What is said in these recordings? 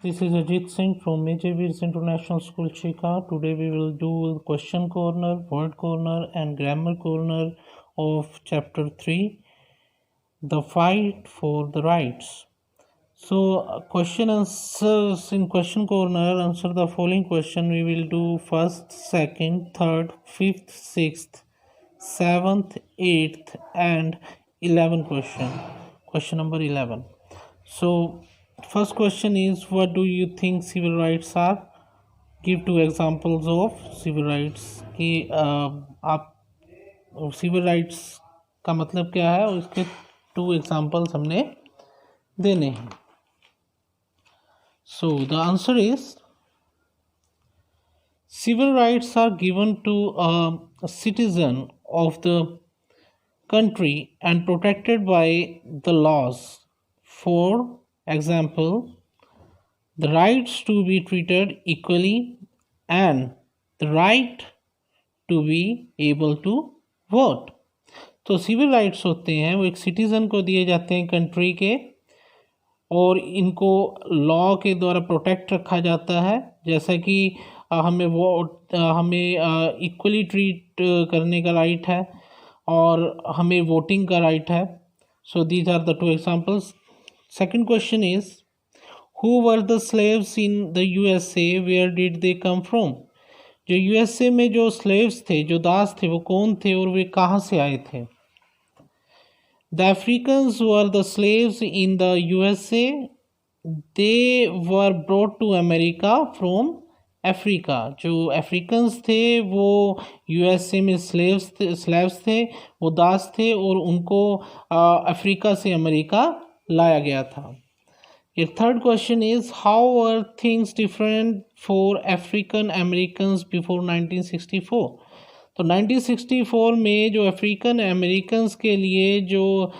This is Ajit Singh from Major Veers International School, Chika. Today we will do question corner, word corner, and grammar corner of chapter 3, The Fight for the Rights. So, question answers in question corner. Answer the following question. We will do first, second, third, fifth, sixth, seventh, eighth, and 11th question. Question number 11. So, first question is, what do you think civil rights are? Give two examples of civil rights कि आप civil rights का मतलब क्या है और इसके two examples हमने देने हैं. So the answer is civil rights are given to a citizen of the country and protected by the laws. For example, the rights to be treated equally and the right to be able to vote. तो civil rights होते हैं वो एक citizen को दिए जाते हैं country के और इनको लॉ के द्वारा प्रोटेक्ट रखा जाता है. जैसा कि हमें इक्वली ट्रीट करने का राइट है और हमें वोटिंग का राइट है. So these are the two examples. Second question is, who were the slaves in the USA, where did they come from? जो यूएसए में जो स्लेव्स थे, जो दास थे, वो कौन थे और वे कहाँ से आए थे? The Africans were the slaves in the USA. They were brought to America from Africa. जो अफ्रीकन्स थे वो यूएसए में स्लेव्स थे, वो दास थे और उनको अफ्रीका से अमेरिका लाया गया था. Your third question is, how were things different for African Americans before 1964? तो 1964 में जो अफ्रीकन अमेरिकन्स के लिए जो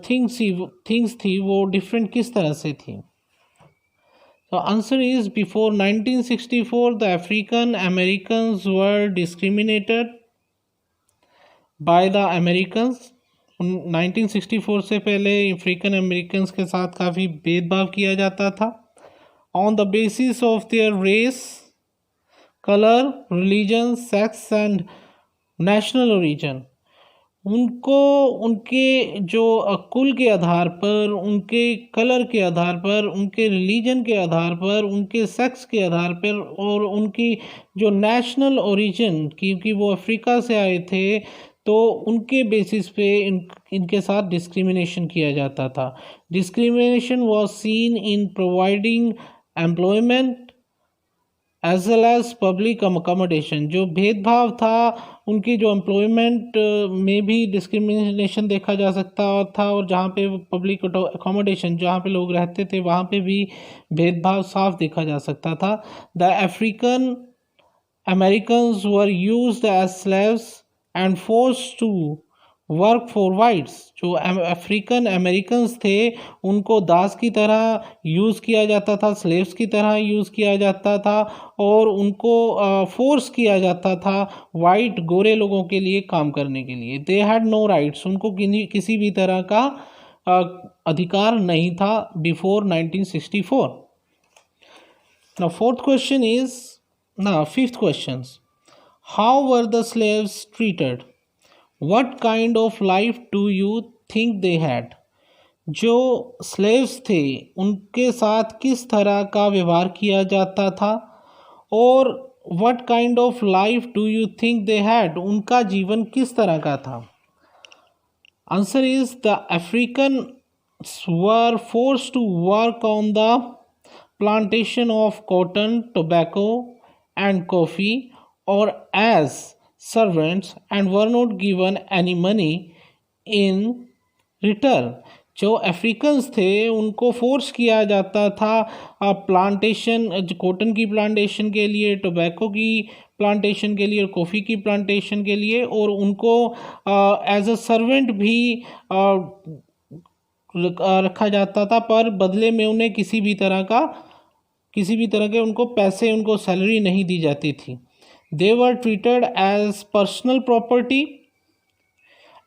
थिंग्स थी वो डिफरेंट किस तरह से थी? तो answer is, before 1964 the African Americans were discriminated by the Americans. 1964 से पहले अफ्रीकन अमेरिकन्स के साथ काफ़ी भेदभाव किया जाता था on the basis of their race, colour, religion, sex and national origin. उनको उनके जो कुल के आधार पर, उनके कलर के आधार पर, उनके रिलीजन के आधार पर, उनके सेक्स के आधार पर और उनकी जो नेशनल ओरिजिन, क्योंकि वो अफ्रीका से आए थे तो उनके बेसिस पे इनके साथ डिस्क्रिमिनेशन किया जाता था. Discrimination was seen in providing employment as well as public accommodation. जो भेदभाव था उनकी जो एम्प्लॉयमेंट में भी डिस्क्रिमिनेशन देखा जा सकता था और जहाँ पे पब्लिक अकोमोडेशन, जहाँ पे लोग रहते थे, वहाँ पे भी भेदभाव साफ देखा जा सकता था. The African Americans were used as slaves and forced to work for whites. जो अफ्रीकन अमेरिकन्स थे उनको दास की तरह यूज़ किया जाता था, स्लेव्स की तरह यूज़ किया जाता था और उनको फोर्स किया जाता था वाइट गोरे लोगों के लिए काम करने के लिए. They had no rights. उनको किसी भी तरह का अधिकार नहीं था before 1964. Now fourth question is, ना fifth question, how were the slaves treated? What kind of life do you think they had? जो स्लेव्स थे उनके साथ किस तरह का व्यवहार किया जाता था और what kind of life do you think they had? उनका जीवन किस तरह का था? Answer is, the Africans were forced to work on the plantation of cotton, tobacco and coffee or as servants and were not given any money in return. जो Africans थे उनको force किया जाता था प्लांटेशन, कॉटन की plantation के लिए, tobacco की प्लांटेशन के लिए और कॉफ़ी की प्लांटेशन के लिए, और उनको एज अ सर्वेंट भी रखा जाता था, पर बदले में उन्हें किसी भी तरह के उनको पैसे, उनको सैलरी नहीं दी जाती थी. They were treated as personal property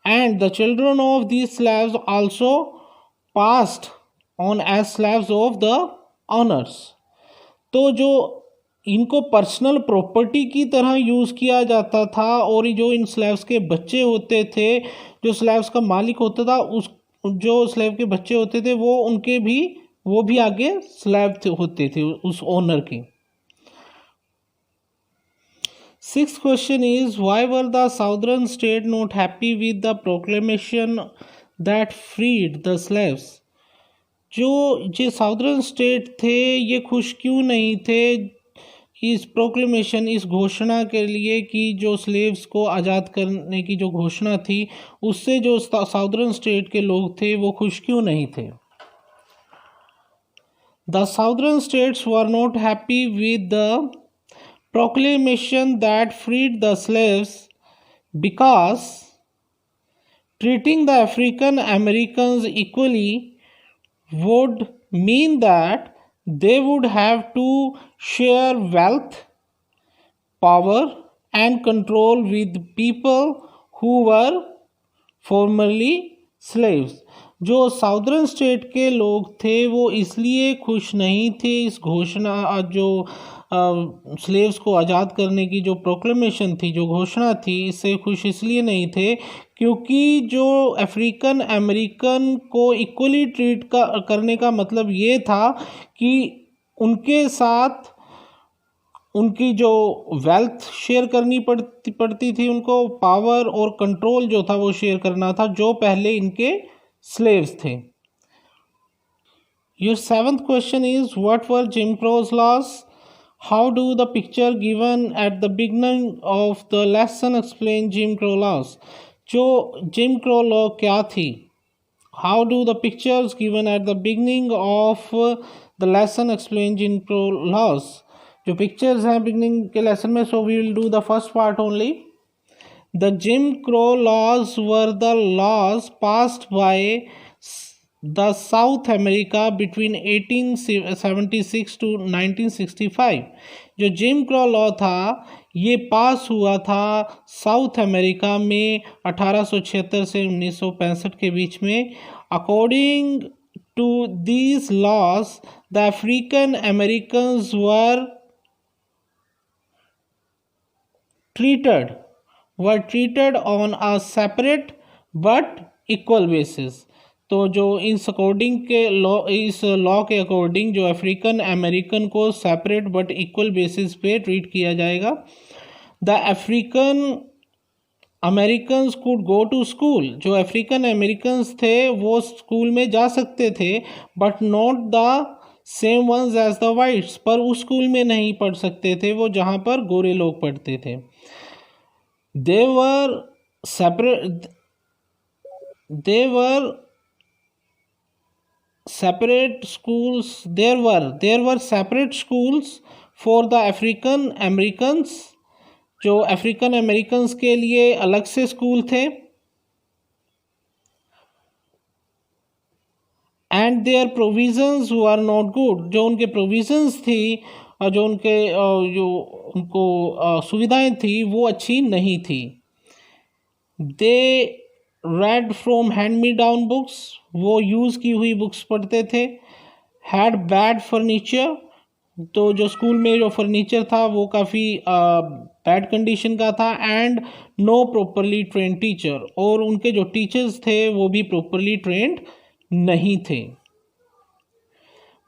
and the children of these slaves also passed on as slaves of the honours. तो जो इनको पर्सनल प्रॉपर्टी की तरह यूज़ किया जाता था और जो इन स्लेव्स के बच्चे होते थे, जो स्लेव्स का मालिक होता था, उस जो स्लेव के बच्चे होते थे वो भी आगे स्लेव होते थे उस ओनर के। Sixth question is, why were the southern states not happy with the proclamation that freed the slaves? जो साउदर्न स्टेट थे ये खुश क्यों नहीं थे इस प्रोक्लेमेशन, इस घोषणा के लिए कि जो स्लेव्स को आज़ाद करने की जो घोषणा थी उससे जो साउदर्न स्टेट के लोग थे वो खुश क्यों नहीं थे? The southern states were not happy with the proclamation that freed the slaves because treating the African Americans equally would mean that they would have to share wealth, power and control with people who were formerly slaves. जो southern state के लोग थे वो इसलिए खुश नहीं थे इस घोषणा, जो स्लेव्स को आज़ाद करने की जो प्रोक्लेमेशन थी, जो घोषणा थी, इससे खुश इसलिए नहीं थे क्योंकि जो अफ्रीकन अमेरिकन को इक्वली ट्रीट करने का मतलब ये था कि उनके साथ उनकी जो वेल्थ शेयर करनी पड़ती थी, उनको पावर और कंट्रोल जो था वो शेयर करना था जो पहले इनके स्लेव्स थे। Your seventh question is, what were Jim Crow's laws? How do the picture given at the beginning of the lesson explain Jim Crow laws? जो Jim Crow law क्या थी? How do the pictures given at the beginning of the lesson explain Jim Crow laws? जो pictures हैं beginning के lesson में, so we will do the first part only. The Jim Crow laws were the laws passed by the South America between 1876 to 1965. जो gym क्रॉ law था ये पास हुआ था south America में 1876 से 1965 के बीच में। According to these laws the African Americans were treated on a separate but equal basis. तो जो इस लॉ के अकॉर्डिंग जो अफ्रीकन अमेरिकन को सेपरेट बट इक्वल बेसिस पे ट्रीट किया जाएगा। The African Americans could go to school, जो अफ्रीकन अमेरिकन्स थे वो स्कूल में जा सकते थे, but not the same ones as the whites, पर उस स्कूल में नहीं पढ़ सकते थे वो जहाँ पर गोरे लोग पढ़ते थे। They were separate schools. There were separate schools for the African Americans. जो अफ्रीकन अमेरिकन्स के लिए अलग से स्कूल थे। And their provisions were not good. जो उनके provisions थी और जो उनको सुविधाएं थी वो अच्छी नहीं थी। They read from hand me down books, वो यूज़ की हुई बुक्स पढ़ते थे। Had bad furniture, तो जो स्कूल में जो फर्नीचर था वो काफ़ी बैड कंडीशन का था। And no properly train teacher, और उनके जो टीचर्स थे वो भी प्रॉपरली ट्रेंड नहीं थे।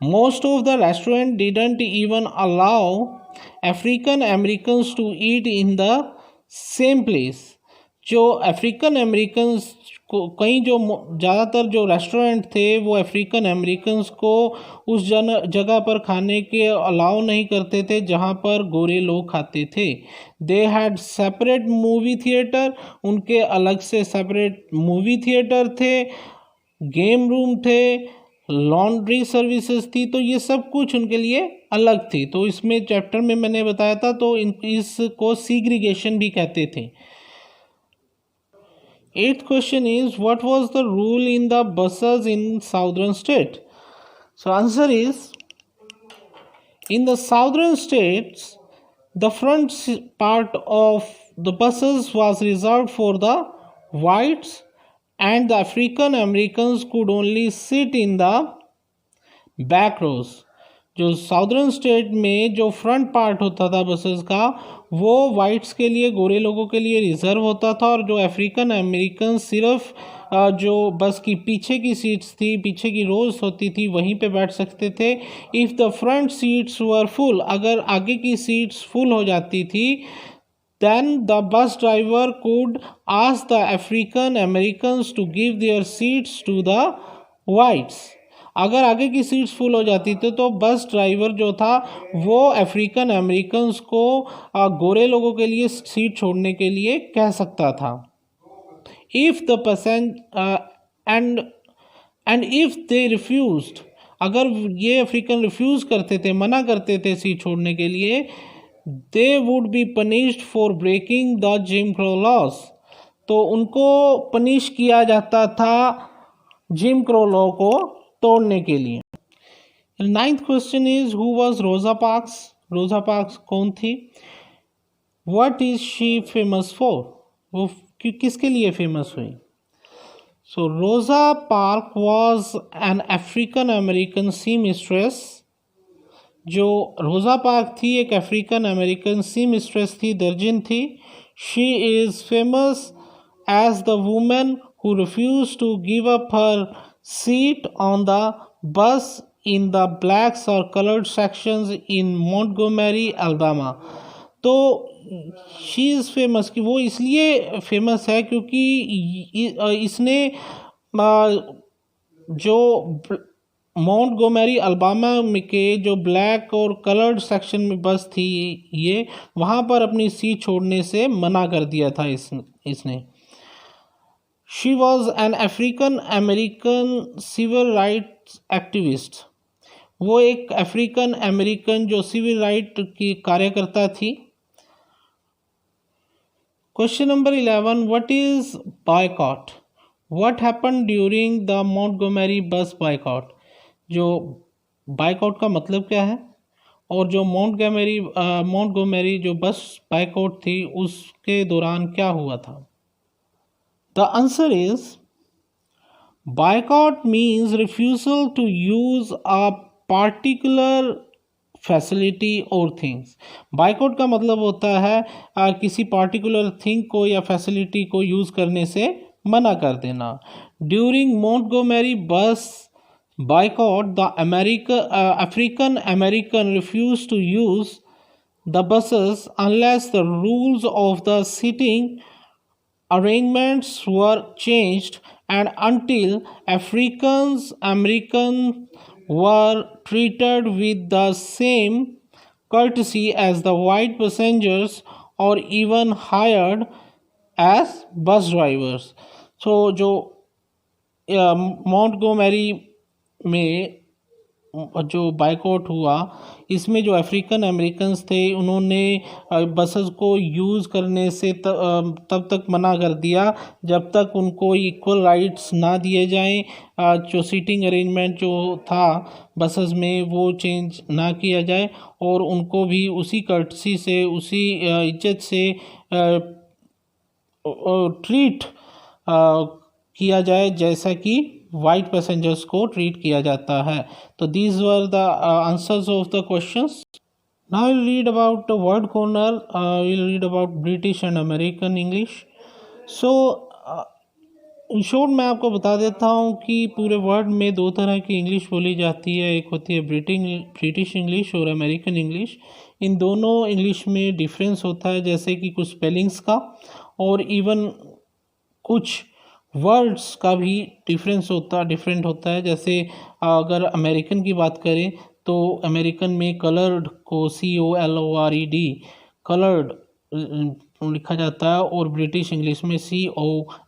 Most of the restaurant didn't even allow African Americans to eat in the same place. जो अफ्रीकन अमेरिकन्स को कई जो ज़्यादातर जो रेस्टोरेंट थे वो अफ्रीकन अमेरिकन्स को उस जगह पर खाने के अलाउ नहीं करते थे जहाँ पर गोरे लोग खाते थे। They had separate movie theatre, उनके अलग से सेपरेट मूवी थिएटर थे, गेम रूम थे, लॉन्ड्री सर्विसेज थी, तो ये सब कुछ उनके लिए अलग थी। तो इसमें चैप्टर में मैंने बताया था, तो इसको सीग्रीगेशन भी कहते थे। 8th question is, what was the rule in the buses in southern state? So answer is, in the southern states the front part of the buses was reserved for the whites and the African Americans could only sit in the back rows. जो southern state में जो front part होता था buses का वो whites के लिए, गोरे लोगों के लिए रिजर्व होता था, और जो अफ्रीकन अमेरिकन सिर्फ जो बस की पीछे की सीट्स थी, पीछे की रोज होती थी, वहीं पे बैठ सकते थे। If the front seats were full, अगर आगे की सीट्स फुल हो जाती थी, then the bus driver could ask the African Americans to give their seats to the whites। अगर आगे की सीट्स फुल हो जाती थी तो बस ड्राइवर जो था वो अफ्रीकन अमेरिकन्स को गोरे लोगों के लिए सीट छोड़ने के लिए कह सकता था। If the end if they refused, अगर ये अफ्रीकन रिफ्यूज़ करते थे, मना करते थे सीट छोड़ने के लिए, they would be punished for breaking the Jim Crow laws, तो उनको पनिश किया जाता था जिम क्रो लॉ को तोड़ने के लिए। 9th question is who was Rosa Parks, Rosa Parks कौन थी? What is she famous for, वो किसके लिए फेमस हुई? So Rosa Park was an African American seamstress, जो रोज़ा पार्क थी एक अफ्रीकन अमेरिकन सी मिस्ट्रेस थी, दर्जिन थी। She is famous as the women who refuse to give up her seat on the bus in the blacks और coloured sections in Montgomery Alabama. तो she is famous, कि वो इसलिए फेमस है क्योंकि इसने जो मॉन्टगोमेरी अल्बामा के जो ब्लैक और कलर्ड सेक्शन में बस थी ये, वहाँ पर अपनी सीट छोड़ने से मना कर दिया था इसने। She was an African American civil rights activist, वो एक अफ्रीकन अमेरिकन जो सिविल राइट की कार्यकर्ता थी। Question number 11, what is boycott, what happened during the Montgomery bus boycott, जो बायकॉट का मतलब क्या है, और जो मॉन्टगोमेरी जो बस बायकॉट थी उसके दौरान क्या हुआ था? The answer is boycott means refusal to use a particular facility और थिंग्स। बायकॉट का मतलब होता है किसी पार्टिकुलर थिंग को या फैसिलिटी को यूज करने से मना कर देना। ड्यूरिंग मॉन्टगोमेरी बस boycott, the African American refused to use the buses unless the rules of the seating arrangements were changed, and until Americans were treated with the same courtesy as the white passengers or even hired as bus drivers। so जो Montgomery में जो boycott हुआ, इसमें जो African Americans थे उन्होंने buses को use करने से तब तक मना कर दिया जब तक उनको इक्वल राइट्स ना दिए जाएं, जो सीटिंग अरेंजमेंट जो था बसेस में वो चेंज ना किया जाए, और उनको भी उसी कर्टसी से, उसी इज्जत से ट्रीट किया जाए जैसा कि वाइट पैसेंजर्स को ट्रीट किया जाता है। तो these were the answers of the questions. Now will read about word corner, will read about British and American English. So in short मैं आपको बता देता हूँ कि पूरे वर्ल्ड में दो तरह की इंग्लिश बोली जाती है, एक होती है ब्रिटिश इंग्लिश और अमेरिकन इंग्लिश। इन दोनों इंग्लिश में डिफरेंस होता है, जैसे कि कुछ स्पेलिंग्स का और इवन कुछ वर्ड्स का भी डिफरेंट होता है। जैसे अगर अमेरिकन की बात करें तो अमेरिकन में कलर्ड को COLORED कलर्ड लिखा जाता है, और ब्रिटिश इंग्लिश में COLOURED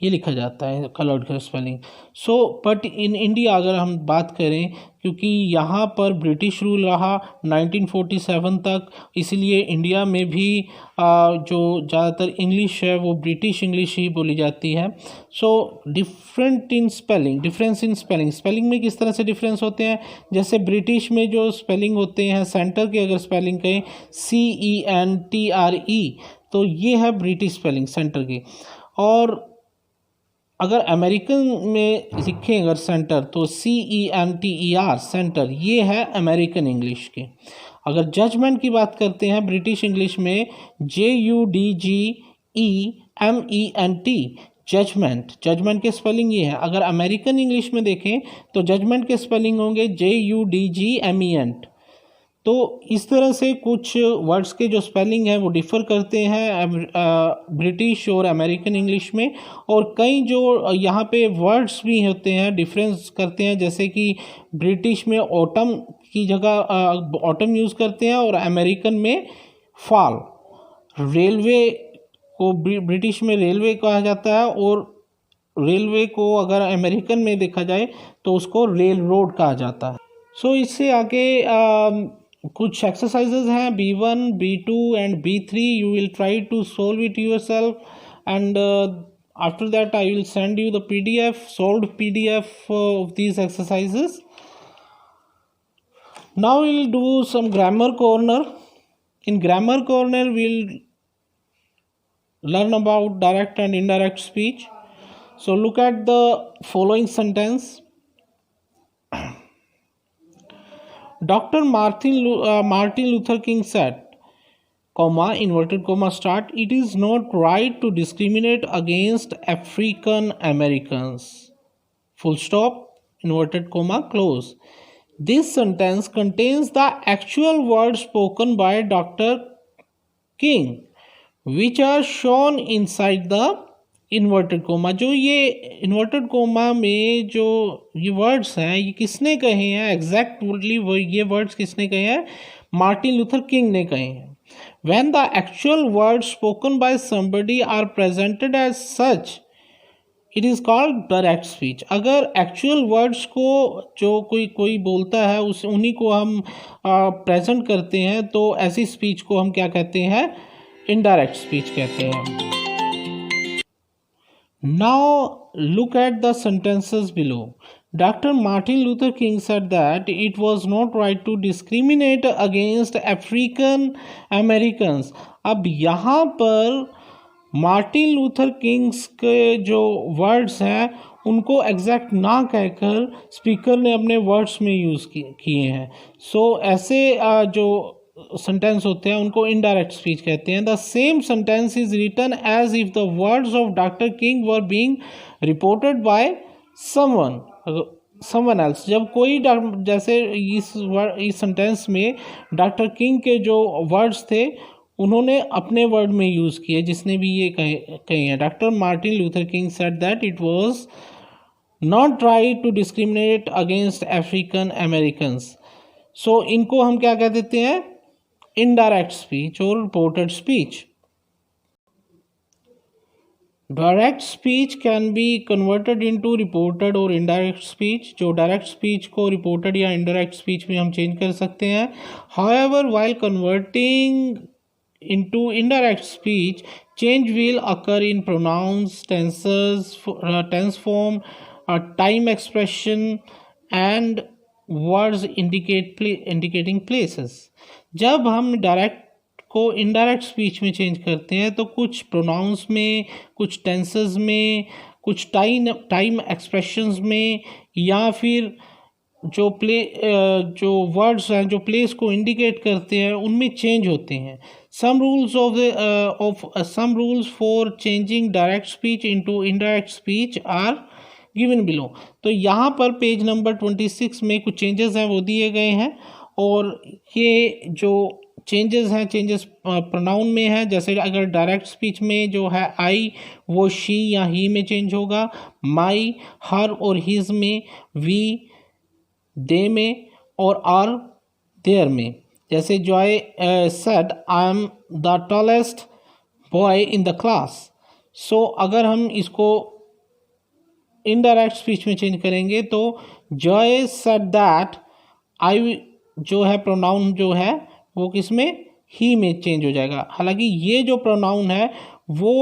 ये लिखा जाता है कलर्ड का spelling. So but in India अगर हम बात करें, क्योंकि यहाँ पर ब्रिटिश रूल रहा 1947 तक, इसलिए इंडिया में भी जो ज़्यादातर इंग्लिश है वो ब्रिटिश इंग्लिश ही बोली जाती है। So difference in spelling, spelling में किस तरह से डिफरेंस होते हैं? जैसे ब्रिटिश में जो स्पेलिंग होते हैं, सेंटर के अगर स्पेलिंग कहें CENTRE, तो ये है ब्रिटिश स्पेलिंग सेंटर की। और अगर अमेरिकन में लिखें अगर सेंटर तो CENTER सेंटर, ये है अमेरिकन इंग्लिश के। अगर जजमेंट की बात करते हैं ब्रिटिश इंग्लिश में JUDGEMENT जजमेंट, जजमेंट के स्पेलिंग ये है। अगर अमेरिकन इंग्लिश में देखें तो जजमेंट के स्पेलिंग होंगे JUDGMENT। तो इस तरह से कुछ वर्ड्स के जो स्पेलिंग है वो डिफ़र करते हैं ब्रिटिश और अमेरिकन इंग्लिश में, और कई जो यहाँ पे वर्ड्स भी होते हैं डिफरेंस करते हैं, जैसे कि ब्रिटिश में ऑटम की जगह ऑटम यूज़ करते हैं और अमेरिकन में फॉल। रेलवे को ब्रिटिश में रेलवे कहा जाता है और रेलवे को अगर अमेरिकन में देखा जाए तो उसको रेल रोड कहा जाता है। सो इससे आगे कुछ एक्सरसाइजेज हैं B1, B2 and B3। You will try to solve it yourself and after that I will send you the PDF, solved PDF of these exercises. Now we'll do some grammar corner. In grammar corner we'll learn about direct and indirect speech. So look at the following sentence. Dr. Martin Luther King said, comma, inverted comma start, it is not right to discriminate against African Americans, full stop, inverted comma close. This sentence contains the actual words spoken by Dr. King, which are shown inside the inverted coma. जो ये inverted coma में जो ये words हैं ये किसने कहे हैं एग्जैक्टली, वो ये वर्ड्स किसने कहे हैं? मार्टिन लूथर किंग ने कहे हैं। When the actual words spoken by somebody are presented as such it is called direct speech. अगर एक्चुअल वर्ड्स को जो कोई बोलता है उस उन्हीं को हम प्रेजेंट करते हैं तो ऐसी स्पीच को हम क्या कहते हैं? इनडायरेक्ट स्पीच कहते हैं। Now look at the sentences below. Dr. Martin Luther King said that it was not right to discriminate against African Americans. अब यहाँ पर मार्टिन लूथर किंग्स के जो वर्ड्स हैं उनको एग्जैक्ट ना कहकर स्पीकर ने अपने वर्ड्स में यूज़ किए हैं। सो ऐसे जो सेंटेंस होते हैं उनको इनडायरेक्ट स्पीच कहते हैं। The same sentence is written as if the words of doctor King were being reported by someone else. जब कोई जैसे इस सेंटेंस में डॉक्टर किंग के जो वर्ड्स थे उन्होंने अपने वर्ड में यूज़ किए, जिसने भी ये कहे हैं। Doctor Martin Luther King said that it was not right to discriminate against African Americans. So इनको हम क्या कह देते हैं? इनडायरेक्ट स्पीच और reported speech. Direct speech can be converted into reported और इनडायरेक्ट स्पीच। जो डायरेक्ट स्पीच को रिपोर्टेड या इनडायरेक्ट स्पीच में हम चेंज कर सकते हैं। However while converting into indirect speech change will occur in pronouns, tenses, tense form, time expression and words indicating places. जब हम डायरेक्ट को इनडायरेक्ट स्पीच में चेंज करते हैं तो कुछ प्रोनाउंस में, कुछ टेंसेस में, कुछ टाइम एक्सप्रेशंस में, या फिर जो वर्ड्स हैं जो प्लेस को इंडिकेट करते हैं उनमें चेंज होते हैं। some rules for changing direct speech into indirect speech are given below. तो यहाँ पर पेज नंबर 26 में कुछ चेंजेस हैं वो दिए गए हैं, और ये जो चेंजेस हैं चेंजेस प्रोनाउन में है। जैसे अगर डायरेक्ट स्पीच में जो है आई वो शी या ही में चेंज होगा, माई हर और हिज में, वी दे में, और आर देयर में। जैसे Joy said I am the tallest boy in the class. So अगर हम इसको इनडायरेक्ट स्पीच में चेंज करेंगे तो जॉय सेड दैट आई जो है प्रोनाउन जो है वो किस में? ही में चेंज हो जाएगा। हालांकि ये जो प्रोनाउन है वो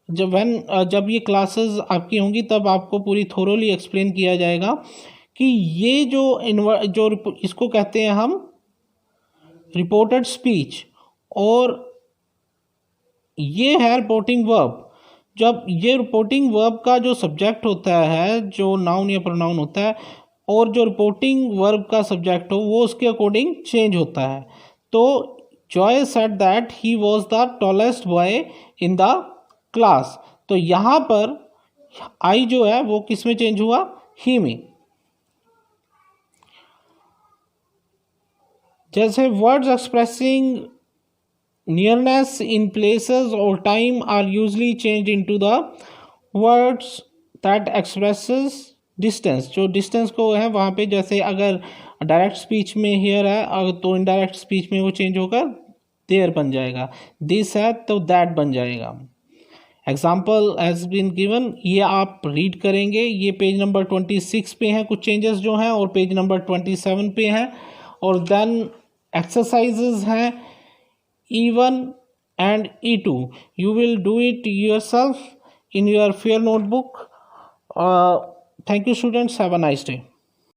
जब ये क्लासेस आपकी होंगी तब आपको पूरी थोरोली एक्सप्लेन किया जाएगा कि ये जो इसको कहते हैं हम रिपोर्टेड स्पीच, और ये है रिपोर्टिंग वर्ब। जब ये रिपोर्टिंग वर्ब का जो सब्जेक्ट होता है, जो नाउन या प्रोनाउन होता है, और जो रिपोर्टिंग वर्ब का सब्जेक्ट हो वो उसके अकॉर्डिंग चेंज होता है। तो Joy said that he was the tallest boy in the class. तो यहाँ पर आई जो है वो किस में चेंज हुआ, ही में। जैसे words expressing nearness in places और time are usually change into the words that expresses distance. जो डिस्टेंस को है वहाँ पे, जैसे अगर डायरेक्ट स्पीच में हियर है तो इनडायरेक्ट स्पीच में वो चेंज होकर देयर बन जाएगा, दिस है तो दैट बन जाएगा। एग्जाम्पल हैज़ बीन गिवन, ये आप रीड करेंगे। ये पेज नंबर 26 पे हैं कुछ चेंजेस जो हैं, और पेज नंबर 27 पे हैं। और देन एक्सरसाइजेज हैं E1 and E2. You will do it yourself in your fair notebook. Thank you students, have a nice day.